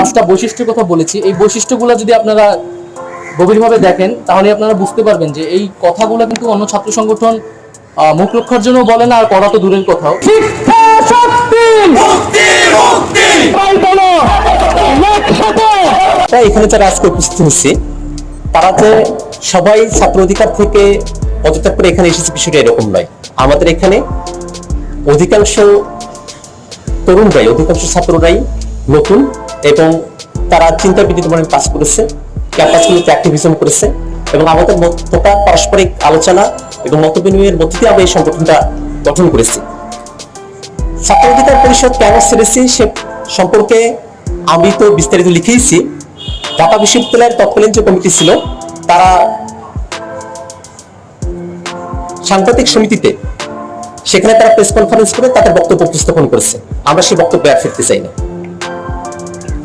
5টা বৈশিষ্ট্যের কথা বলেছি, এই বৈশিষ্ট্যগুলো যদি আপনারা গভীরভাবে দেখেন তাহলে আপনারা বুঝতে পারবেন যে এই কথাগুলো কিন্তু অন্য ছাত্র সংগঠন মুখ রক্ষার জন্য বলে না, আর করা তো দূরের কথাও। শিক্ষা শক্তি, এখানে যারা আজকে উপস্থিত হচ্ছে তারা যে সবাই ছাত্র অধিকার থেকে পদত্যাগ করে এখানে এসেছে, বিষয়টা এরকম নয়। আমাদের এখানে অধিকাংশ তরুণরাই, অধিকাংশ ছাত্ররাই নতুন, এবং তারা চিন্তা বিদ্যুৎ মনে কাজ করেছে, ক্যাম্পাসগুলোতে অ্যাক্টিভিজম করেছে, এবং আমাদের মধ্যকার পারস্পরিক আলোচনা এবং মত বিনিময়ের মধ্যে দিয়ে আমরা এই সংগঠনটা গঠন করেছি। ছাত্র অধিকার পরিষদ কেন ছেড়েছি সে সম্পর্কে আমি তো বিস্তারিত লিখেইছি। ঢাকা বিশ্ববিদ্যালয়ের তৎকালীন যে কমিটি ছিল তারা সাংবাদিক সমিতিতে সেখানে তারা প্রেস কনফারেন্স করে তাদের বক্তব্য উপস্থাপন করেছে। আমরা সেই বক্তব্য আর ফিরতে চাই না।